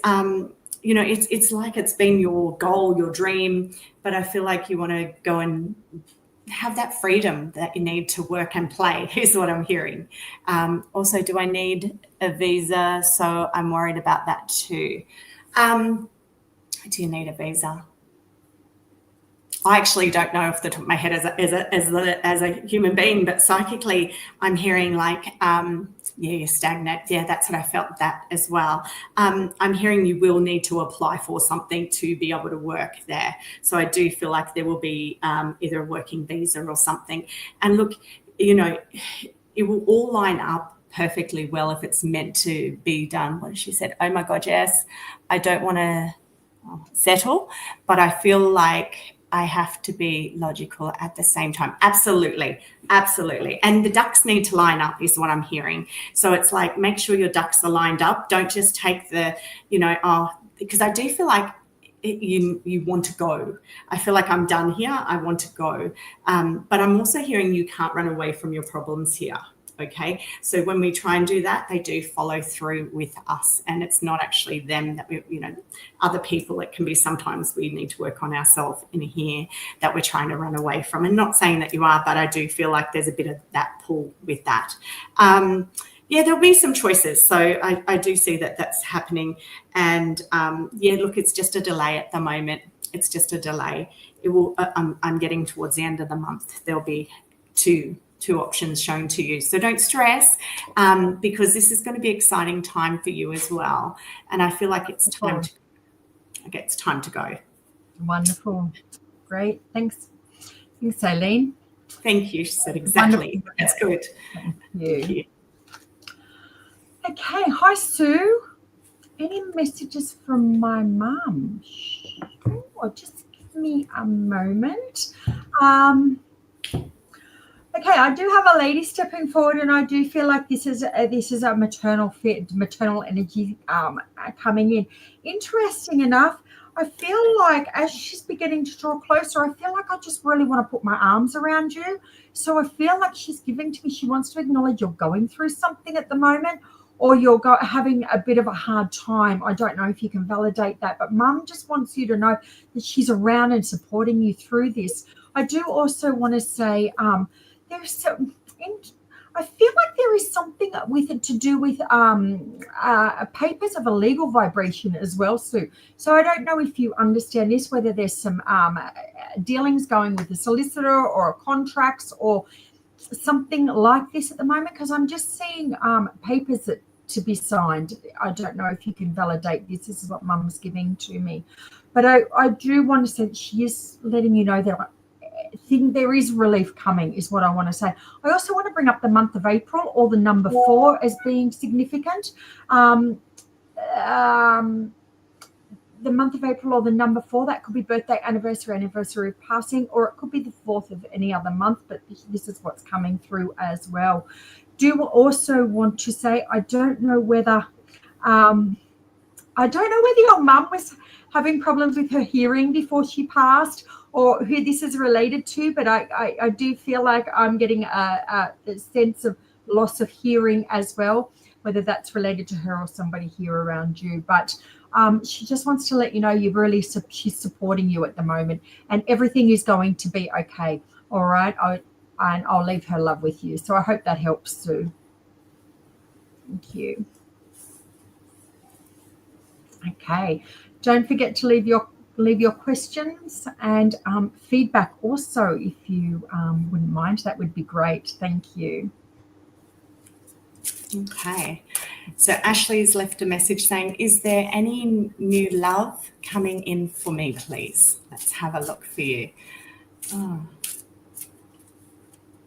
it's like it's been your goal, your dream, but I feel like you want to go and have that freedom that you need to work and play, is what I'm hearing. Also, do I need a visa? So I'm worried about that too. Do you need a visa? I actually don't know off the top of my head as a human being, but psychically I'm hearing like, you're stagnant. Yeah, that's what I felt that as well. I'm hearing you will need to apply for something to be able to work there. So I do feel like there will be either a working visa or something. And look, it will all line up perfectly well if it's meant to be done. What she said, oh my God, yes, I don't want to settle, but I feel like I have to be logical at the same time. Absolutely. And the ducks need to line up is what I'm hearing. So it's like, make sure your ducks are lined up. Don't just take the, because I do feel like you want to go. I feel like I'm done here. I want to go. But I'm also hearing you can't run away from your problems here. Okay, so when we try and do that, they do follow through with us, and it's not actually them that we, other people. It can be sometimes we need to work on ourselves in here that we're trying to run away from. And not saying that you are, but I do feel like there's a bit of that pull with that. Yeah, there'll be some choices. So I do see that that's happening. And look, it's just a delay at the moment. It's just a delay. It will. I'm getting towards the end of the month. There'll be two options shown to you. So don't stress, because this is going to be an exciting time for you as well. And I feel like it's time to go. Wonderful. Great. Thanks. Thanks, Aileen. Thank you. She said exactly. Wonderful. That's good. Thank you. Okay. Hi, Sue. Any messages from my mum? Sure. Just give me a moment. Okay, I do have a lady stepping forward, and I do feel like this is a maternal energy coming in. Interesting enough, I feel like as she's beginning to draw closer, I feel like I just really want to put my arms around you. So I feel like she's giving to me. She wants to acknowledge you're going through something at the moment, or you're having a bit of a hard time. I don't know if you can validate that, but Mum just wants you to know that she's around and supporting you through this. I do also want to say, there's some. I feel like there is something with it to do with papers of illegal vibration as well, Sue. So I don't know if you understand this, whether there's some dealings going with a solicitor or contracts or something like this at the moment, because I'm just seeing papers that to be signed. I don't know if you can validate this. This is what Mum's giving to me. But I do want to say she is letting you know that I think there is relief coming, is what I want to say. I also want to bring up the month of April, or the number 4, as being significant. The month of April, or the number 4, that could be birthday, anniversary of passing, or it could be the 4th of any other month, but this is what's coming through as well. Do also want to say, I don't know whether your mum was having problems with her hearing before she passed, or who this is related to, but I do feel like I'm getting a sense of loss of hearing as well, whether that's related to her or somebody here around you. But she just wants to let you know she's supporting you at the moment, and everything is going to be okay. All right. I'll leave her love with you. So I hope that helps, Sue. Thank you. Okay. Don't forget to leave your questions and feedback also, if you wouldn't mind. That would be great. Thank you. Okay, so Ashley's left a message saying, is there any new love coming in for me, please? Let's have a look for you. Oh.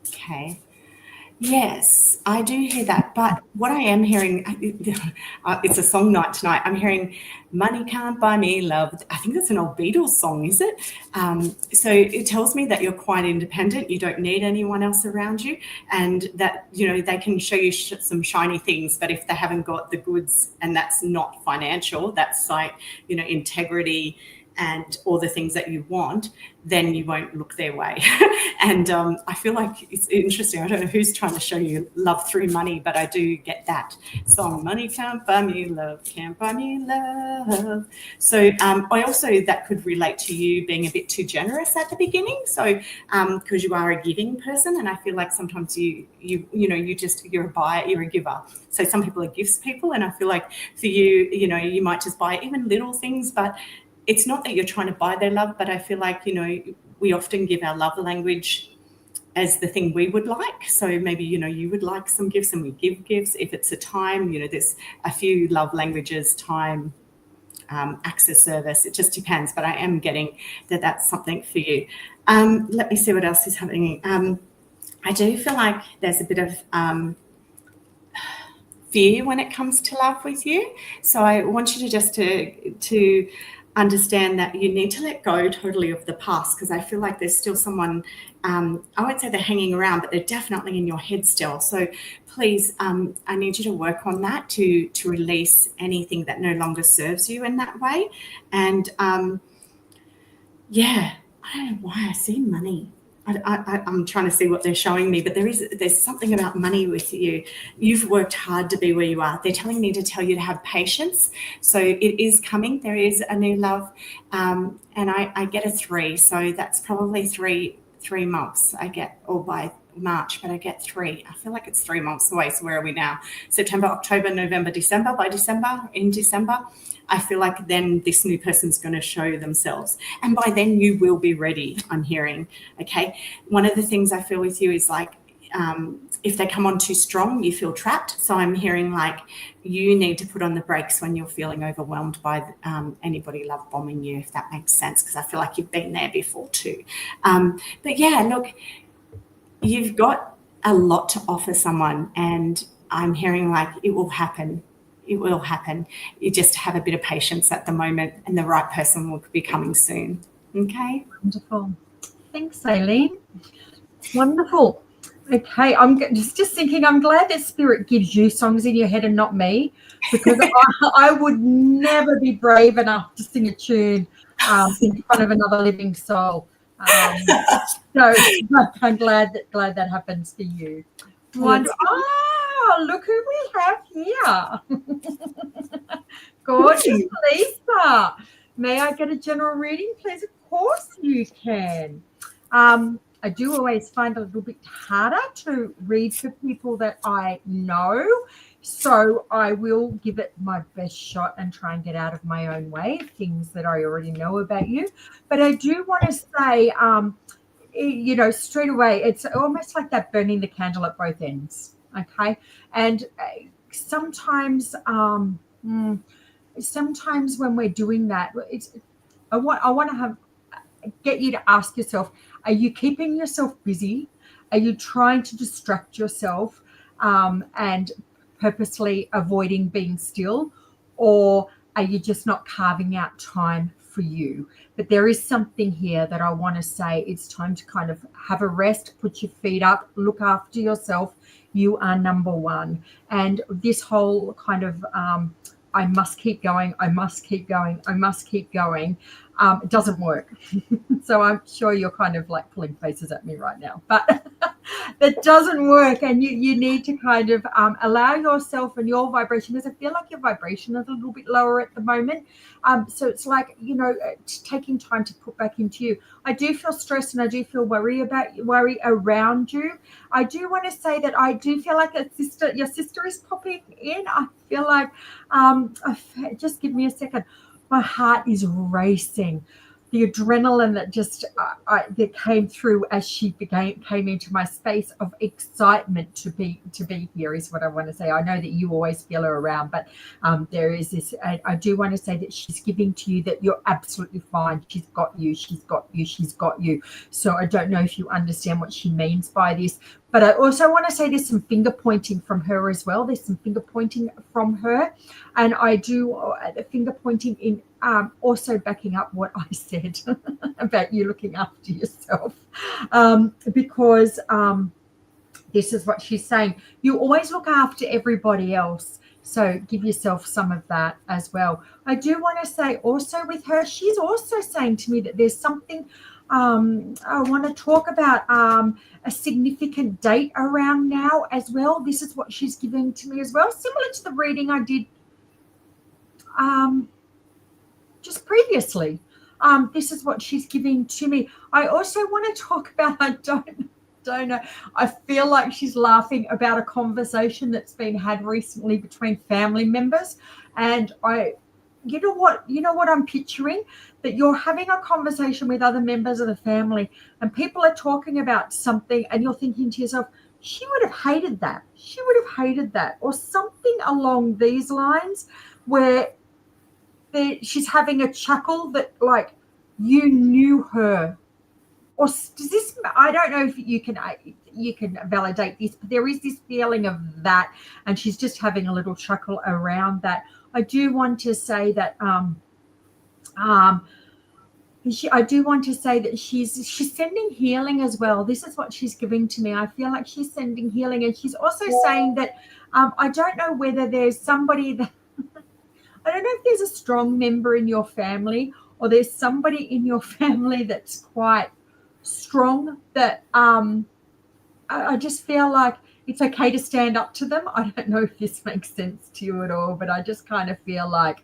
Okay. Yes, I do hear that. But what I am hearing, it's a song night tonight. I'm hearing money can't buy me love. I think that's an old Beatles song, is it? So it tells me that you're quite independent. You don't need anyone else around you, and that, they can show you some shiny things. But if they haven't got the goods, and that's not financial, that's like, integrity and all the things that you want, then you won't look their way. And I feel like it's interesting. I don't know who's trying to show you love through money, but I do get that song, money can't buy me love, can't buy me love. So I also, that could relate to you being a bit too generous at the beginning. So because you are a giving person, and I feel like sometimes you're a buyer, you're a giver. So some people are gifts people, and I feel like for you, you might just buy even little things, but it's not that you're trying to buy their love, but I feel like, we often give our love language as the thing we would like. So maybe, you would like some gifts and we give gifts. If it's a time, there's a few love languages, time, acts of service. It just depends, but I am getting that that's something for you. Let me see what else is happening. I do feel like there's a bit of fear when it comes to love with you. So I want you to just to understand that you need to let go totally of the past, because I feel like there's still someone, I won't say they're hanging around, but they're definitely in your head still. So please, I need you to work on that to release anything that no longer serves you in that way. And I don't know why I see money. I'm trying to see what they're showing me, but there's something about money with you. You've worked hard to be where you are. They're telling me to tell you to have patience. So it is coming. There is a new love, and I get a 3. So that's probably three months I get, or by March, but I get 3. I feel like it's 3 months away. So where are we now? September, October, November, December. In December, I feel like then this new person's going to show themselves. And by then you will be ready, I'm hearing. Okay. One of the things I feel with you is like, if they come on too strong, you feel trapped. So I'm hearing like you need to put on the brakes when you're feeling overwhelmed by anybody love bombing you, if that makes sense, because I feel like you've been there before too. But yeah, look, you've got a lot to offer someone, and I'm hearing like it will happen. It will happen. You just have a bit of patience at the moment, and the right person will be coming soon. Okay. Wonderful. Thanks, Aileen. Wonderful. Okay, I'm just thinking, I'm glad that Spirit gives you songs in your head and not me, because I would never be brave enough to sing a tune in front of another living soul. So I'm glad that happens for you. Wonderful. Oh, look who we have here. Gorgeous Lisa. May I get a general reading, please? Of course you can. I do always find it a little bit harder to read for people that I know, so I will give it my best shot and try and get out of my own way, things that I already know about you. But I do want to say, straight away, it's almost like that burning the candle at both ends. Okay. And sometimes sometimes when we're doing that, I want to get you to ask yourself, are you keeping yourself busy? Are you trying to distract yourself and purposely avoiding being still? Or are you just not carving out time for you? But there is something here that I want to say. It's time to kind of have a rest, put your feet up, look after yourself. You are number one. And this whole kind of I must keep going, I must keep going, I must keep going, it doesn't work. So I'm sure you're kind of like pulling faces at me right now, but that doesn't work. And you need to kind of allow yourself and your vibration, because I feel like your vibration is a little bit lower at the moment. So it's like, taking time to put back into you. I do feel stressed and I do feel worry around you. I do want to say that I do feel like your sister is popping in. I feel like, just give me a second. My heart is racing. The adrenaline that just that came through as she came into my space of excitement to be here is what I want to say. I know that you always feel her around, but there is this. I do want to say that she's giving to you that you're absolutely fine. She's got you. She's got you. She's got you. So I don't know if you understand what she means by this, but I also want to say there's some finger pointing from her as well. There's some finger pointing from her, and I do the finger pointing in. Also backing up what I said about you looking after yourself, because this is what she's saying. You always look after everybody else, so give yourself some of that as well. I do want to say also with her, she's also saying to me that there's something I want to talk about, a significant date around now as well. This is what she's giving to me as well, similar to the reading I did just previously. This is what she's giving to me. I also want to talk about, I don't know, I feel like she's laughing about a conversation that's been had recently between family members. And you know what I'm picturing? That you're having a conversation with other members of the family and people are talking about something and you're thinking to yourself, she would have hated that. She would have hated that. Or something along these lines where she's having a chuckle that like you knew her. Or does this, I don't know if you can validate this, but there is this feeling of that, and she's just having a little chuckle around that. I do want to say that I do want to say that she's sending healing as well. This is what she's giving to me. I feel like she's sending healing, and she's also saying that I don't know whether there's somebody that I don't know if there's a strong member in your family or there's somebody in your family that's quite strong that I just feel like it's okay to stand up to them. I don't know if this makes sense to you at all, but I just kind of feel like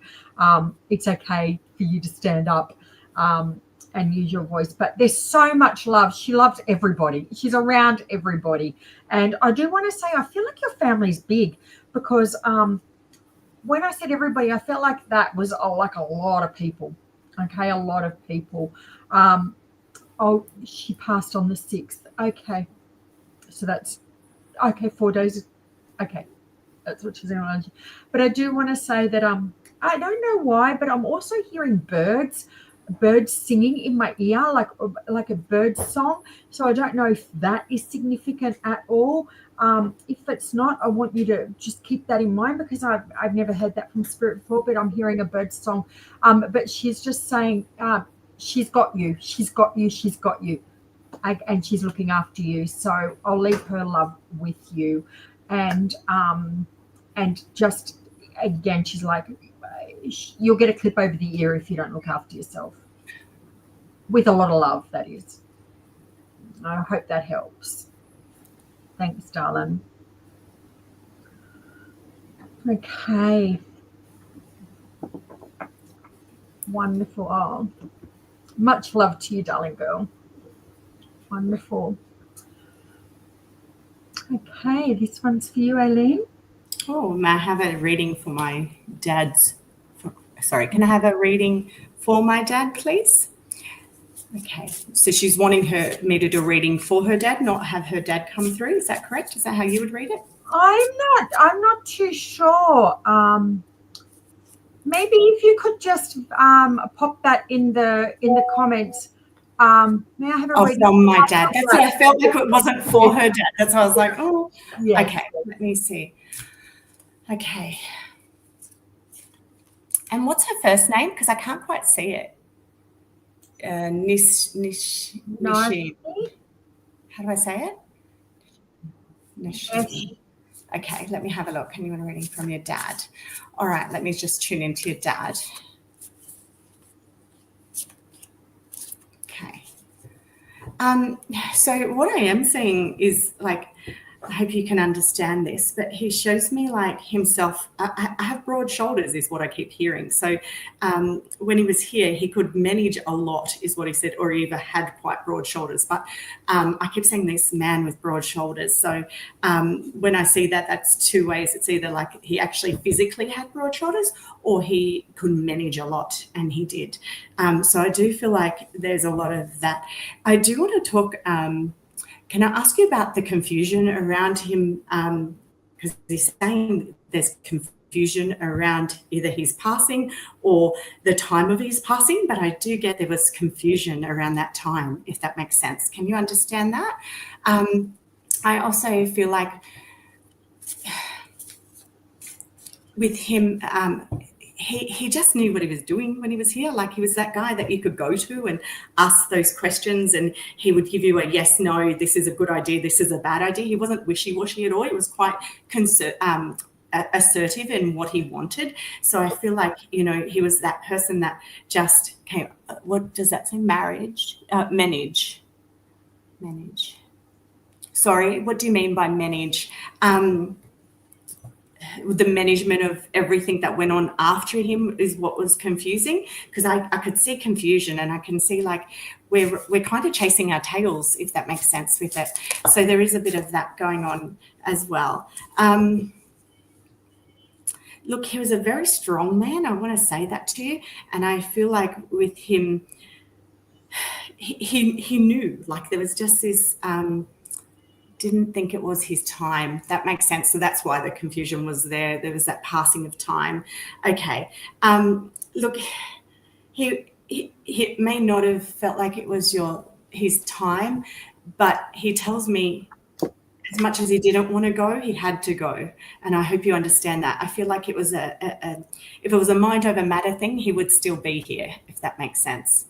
it's okay for you to stand up and use your voice. But there's so much love. She loves everybody. She's around everybody. And I do want to say I feel like your family's big because when I said everybody, I felt like that was like a lot of people. Okay, a lot of people. She passed on the 6th. Okay. So that's, okay, 4 days. Okay. That's what she's in. But I do want to say that I don't know why, but I'm also hearing birds singing in my ear, like a bird song. So I don't know if that is significant at all. If it's not, I want you to just keep that in mind because I've never heard that from Spirit before, but I'm hearing a bird song. But she's just saying, she's got you, she's got you, she's got you. And she's looking after you. So I'll leave her love with you. And just, again, she's like, you'll get a clip over the ear if you don't look after yourself. With a lot of love, that is. I hope that helps. Thanks, darling. Okay. Wonderful. Oh, much love to you, darling girl. Wonderful. Okay, this one's for you, Aileen. Oh, may I have a reading for my dad's? Can I have a reading for my dad, please? Okay, so she's wanting me to do a reading for her dad, not have her dad come through. Is that correct? Is that how you would read it? I'm not too sure. Maybe if you could just pop that in the comments. May I have a Oh, reading? from my dad. That's what I felt like it wasn't for Yes. her dad. That's why I was like, oh, Yes. okay, let me see. Okay. And what's her first name? Because I can't quite see it. Nishi. How do I say it? Nishi. Yes. Okay, let me have a look. Can you want a reading from your dad? All right, let me just tune into your dad. Okay. So what I am seeing is like, I hope you can understand this, but he shows me like himself. I have broad shoulders is what I keep hearing. So when he was here, he could manage a lot is what he said, or he either had quite broad shoulders. But I keep saying this man with broad shoulders. So when I see that, that's two ways. It's either like he actually physically had broad shoulders or he could manage a lot, and he did. So I do feel like there's a lot of that. I do want to talk... can I ask you about the confusion around him? Because he's saying there's confusion around either his passing or the time of his passing, but I do get there was confusion around that time, if that makes sense. Can you understand that? I also feel like with him, he just knew what he was doing when he was here. Like he was that guy that you could go to and ask those questions, and he would give you a yes, no, this is a good idea, this is a bad idea. He wasn't wishy-washy at all. He was quite assertive in what he wanted. So I feel like, you know, he was that person that just came... What does that say? Manage. Sorry, what do you mean by manage? The management of everything that went on after him is what was confusing, because I could see confusion, and I can see like we're kind of chasing our tails, if that makes sense with it. So there is a bit of that going on as well. Look, he was a very strong man. I want to say that to you. And I feel like with him, he knew, like there was just this... didn't think it was his time. That makes sense. So that's why the confusion was there. There was that passing of time. Okay. Look, he may not have felt like it was his time, but he tells me as much as he didn't want to go, he had to go. And I hope you understand that. I feel like it was if it was a mind over matter thing, he would still be here, if that makes sense.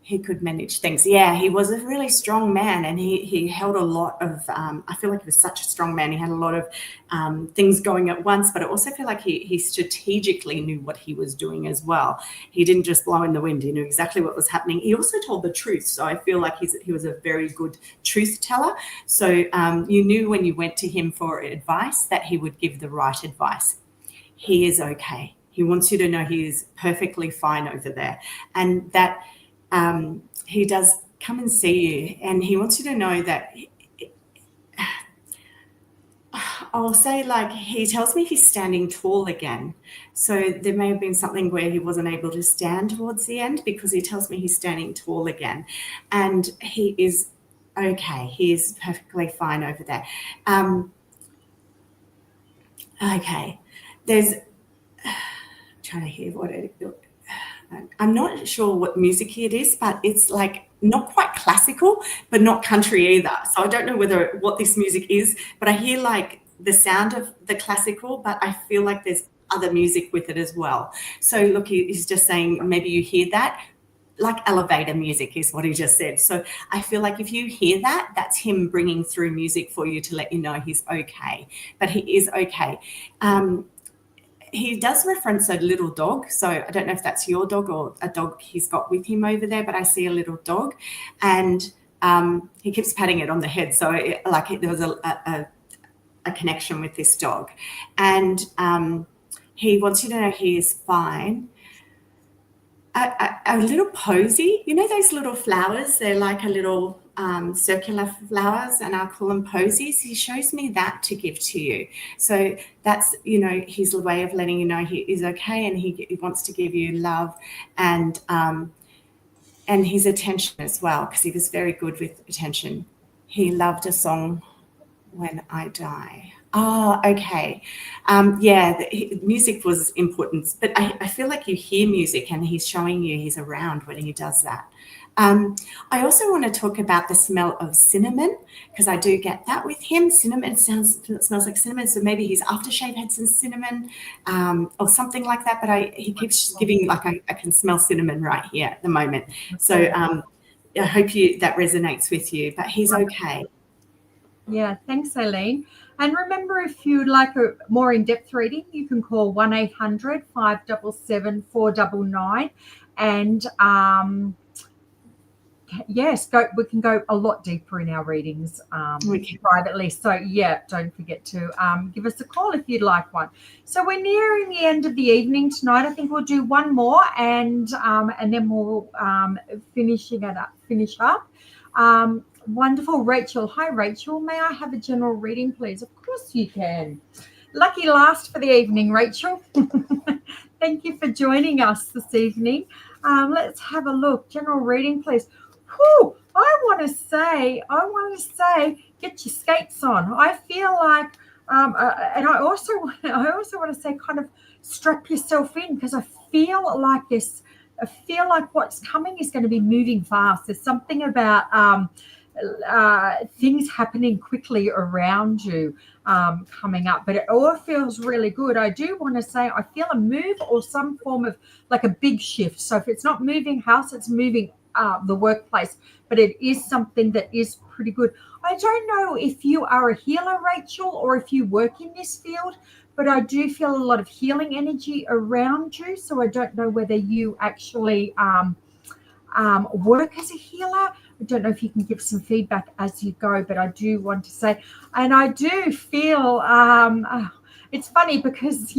He could manage things. Yeah, he was a really strong man, and he held a lot of... I feel like he was such a strong man. He had a lot of things going at once, but I also feel like he strategically knew what he was doing as well. He didn't just blow in the wind. He knew exactly what was happening. He also told the truth. So I feel like he was a very good truth teller. So you knew when you went to him for advice that he would give the right advice. He is okay. He wants you to know he is perfectly fine over there, and that... he does come and see you, and he wants you to know that... I'll say, like, he tells me he's standing tall again. So there may have been something where he wasn't able to stand towards the end, because he tells me he's standing tall again, and he is okay. He is perfectly fine over there. Okay. There's... trying to hear what it... I'm not sure what music it is, but it's like not quite classical, but not country either. So I don't know what this music is, but I hear like the sound of the classical, but I feel like there's other music with it as well. So look, he's just saying maybe you hear that, like elevator music is what he just said. So I feel like if you hear that, that's him bringing through music for you to let you know he's okay, but he is okay. He does reference a little dog. So I don't know if that's your dog or a dog he's got with him over there, but I see a little dog, and he keeps patting it on the head. So there was a connection with this dog, and he wants you to know he is fine. A little posy, you know those little flowers? They're like a little circular flowers, and I call them posies. He shows me that to give to you. So that's, you know, his way of letting you know he is okay, and he wants to give you love and his attention as well, because he was very good with attention. He loved a song, When I Die. Oh, okay. Yeah, music was important, but I feel like you hear music and he's showing you he's around when he does that. I also want to talk about the smell of cinnamon, because I do get that with him. Cinnamon smells like cinnamon, so maybe his aftershave had some cinnamon or something like that. But he keeps giving, like, I can smell cinnamon right here at the moment. So I hope that resonates with you. But he's okay. Yeah, thanks, Aileen. And remember, if you'd like a more in-depth reading, you can call 1-800-577-499. And yes, we can go a lot deeper in our readings privately. So yeah, don't forget to give us a call if you'd like one. So we're nearing the end of the evening tonight. I think we'll do one more, and then we'll finish up. Wonderful. Rachel. Hi, Rachel. May I have a general reading, please? Of course you can. Lucky last for the evening, Rachel. Thank you for joining us this evening. Let's have a look. General reading, please. Whew, I want to say, get your skates on. I feel like, and I also want to say, kind of strap yourself in, because I feel like what's coming is going to be moving fast. There's something about things happening quickly around you coming up, but it all feels really good. I do want to say I feel a move or some form of like a big shift. So if it's not moving house, it's moving the workplace, but it is something that is pretty good. I don't know if you are a healer, Rachel, or if you work in this field, but I do feel a lot of healing energy around you. So I don't know whether you actually work as a healer. I don't know if you can give some feedback as you go, but I do want to say, and I do feel, it's funny because,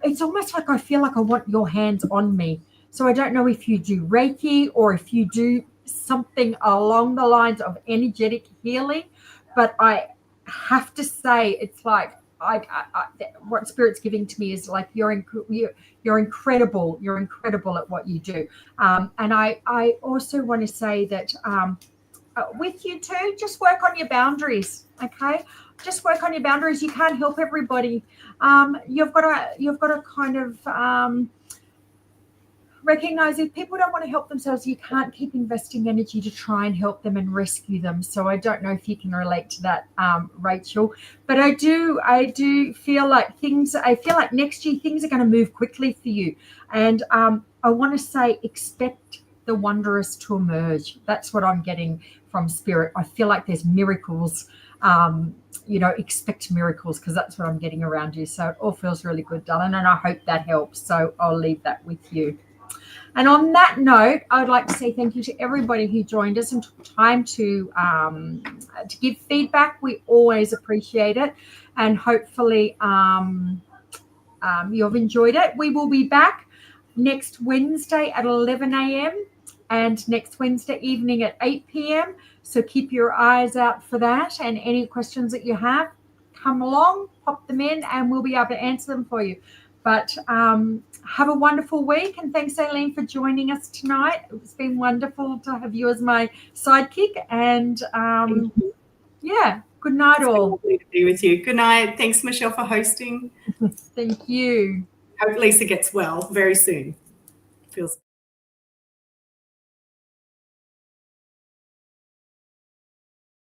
it's almost like I feel like I want your hands on me. So I don't know if you do Reiki or if you do something along the lines of energetic healing, but I have to say it's like, what Spirit's giving to me is like you're incredible. You're incredible at what you do. And I also want to say that with you too, just work on your boundaries. Okay, just work on your boundaries. You can't help everybody. You've got to kind of recognize if people don't want to help themselves, you can't keep investing energy to try and help them and rescue them. So I don't know if you can relate to that, Rachel, but I do feel like next year things are going to move quickly for you. And I want to say, expect the wondrous to emerge. That's what I'm getting from Spirit. I feel like there's miracles. Expect miracles, because that's what I'm getting around you. So it all feels really good, darling, and I hope that helps. So I'll leave that with you. And on that note, I would like to say thank you to everybody who joined us and took time to give feedback. We always appreciate it, and hopefully you've enjoyed it. We will be back next Wednesday at 11 a.m. and next Wednesday evening at 8 p.m. So keep your eyes out for that, and any questions that you have, come along, pop them in, and we'll be able to answer them for you. But have a wonderful week, and thanks, Aileen, for joining us tonight. It's been wonderful to have you as my sidekick, and yeah, good night, all. Lovely to be with you. Good night. Thanks, Michelle, for hosting. Thank you. Hope Lisa gets well very soon. Feels